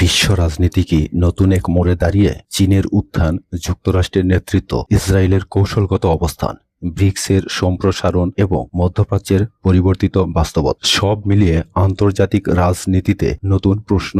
বিশ্ব রাজনীতি কি নতুন এক মোড়ে দাঁড়িয়ে? চীনের উত্থান, যুক্তরাষ্ট্রের নেতৃত্ব, ইসরায়েলের কৌশলগত অবস্থান, ব্রিক্সের সম্প্রসারণ এবং মধ্যপ্রাচ্যের পরিবর্তিত বাস্তবতা সব মিলিয়ে আন্তর্জাতিক রাজনীতিতে নতুন প্রশ্ন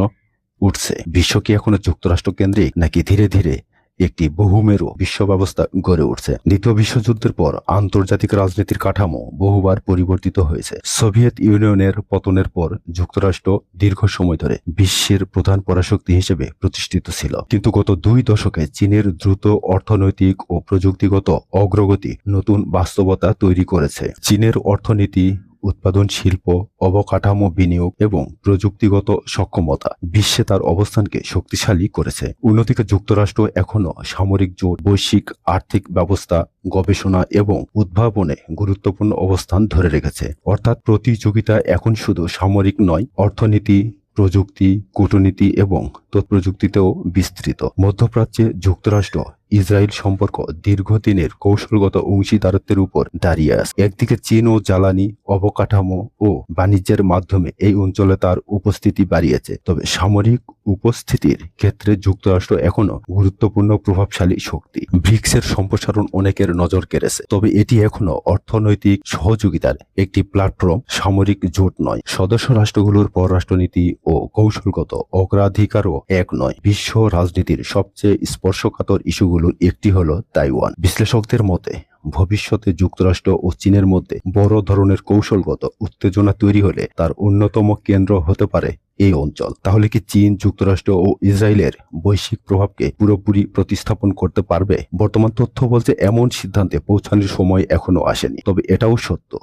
উঠছে। বিশ্ব কি এখনো যুক্তরাষ্ট্র কেন্দ্রিক, নাকি ধীরে ধীরে একটি বহুমেরু বিশ্ব ব্যবস্থা গড়ে উঠছে? দ্বিতীয় বিশ্বযুদ্ধের পর আন্তর্জাতিক রাজনীতির কাঠামো বহুবার পরিবর্তিত হয়েছে। সোভিয়েত ইউনিয়নের পতনের পর যুক্তরাষ্ট্র দীর্ঘ সময় ধরে বিশ্বের প্রধান পরাশক্তি হিসেবে প্রতিষ্ঠিত ছিল, কিন্তু গত 2 দশকে চীনের দ্রুত অর্থনৈতিক ও প্রযুক্তিগত অগ্রগতি নতুন বাস্তবতা তৈরি করেছে। চীনের অর্থনীতি, উৎপাদন শিল্প, অবকাঠামো, বিনিয়োগ এবং প্রযুক্তিগত সক্ষমতা বিশ্বে তার অবস্থানকে শক্তিশালী করেছে। অন্যদিকে যুক্তরাষ্ট্র এখনও সামরিক জোট, বৈশ্বিক আর্থিক ব্যবস্থা, গবেষণা এবং উদ্ভাবনে গুরুত্বপূর্ণ অবস্থান ধরে রেখেছে। অর্থাৎ প্রতিযোগিতা এখন শুধু সামরিক নয়, অর্থনীতি, প্রযুক্তি, কূটনীতি এবং তথ্যপ্রযুক্তিতেও বিস্তৃত। মধ্যপ্রাচ্যে যুক্তরাষ্ট্র ইসরায়েল সম্পর্ক দীর্ঘদিনের কৌশলগত অংশীদারত্বের উপর দাঁড়িয়ে আছে। একদিকে চীন ও জ্বালানি, অবকাঠামো ও বাণিজ্যের মাধ্যমে এই অঞ্চলে তার উপস্থিতি বাড়িয়েছে, তবে সামরিক উপস্থিতির ক্ষেত্রে যুক্তরাষ্ট্র এখনো গুরুত্বপূর্ণ প্রভাবশালী শক্তি। ব্রিক্সের সম্প্রসারণ অনেকের নজর কেড়েছে, তবে এটি এখনো অর্থনৈতিক সহযোগিতার একটি প্ল্যাটফর্ম, সামরিক জোট নয়। সদস্য রাষ্ট্রগুলোর পররাষ্ট্রনীতি ও কৌশলগত অগ্রাধিকারও এক নয়। বিশ্ব রাজনীতির সবচেয়ে স্পর্শকাতর ইস্যুগুলোর একটি হলো তাইওয়ান। বিশ্লেষকদের মতে ভবিষ্যতে যুক্তরাষ্ট্র ও চীনের মধ্যে বড় ধরনের কৌশলগত উত্তেজনা তৈরি হলে তার অন্যতম কেন্দ্র হতে পারে এই অঞ্চল। তাহলে কি চীন, যুক্তরাষ্ট্র ও ইসরায়েলের বৈশ্বিক প্রভাবকে পুরোপুরি প্রতিস্থাপন করতে পারবে? বর্তমান তথ্য বলছে এমন সিদ্ধান্তে পৌঁছানোর সময় এখনো আসেনি, তবে এটাও সত্য,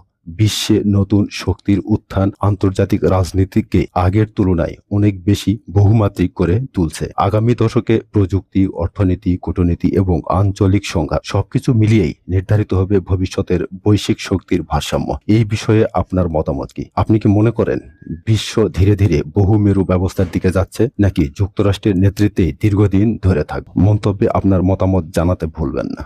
বিশ্বে নতুন শক্তির উত্থান আন্তর্জাতিক রাজনীতিকে আগের তুলনায় অনেক বেশি বহুমাত্রিক করে তুলছে। আগামী দশকে প্রযুক্তি, অর্থনীতি, কূটনীতি এবং আঞ্চলিক সংঘাত সবকিছু মিলিয়েই নির্ধারিত হবে ভবিষ্যতের বৈশ্বিক শক্তির ভারসাম্য। এই বিষয়ে আপনার মতামত কি? আপনি কি মনে করেন বিশ্ব ধীরে ধীরে বহুমেরু ব্যবস্থার দিকে যাচ্ছে, নাকি যুক্তরাষ্ট্রের নেতৃত্বে দীর্ঘদিন ধরে থাকবে? মন্তব্যে আপনার মতামত জানাতে ভুলবেন না।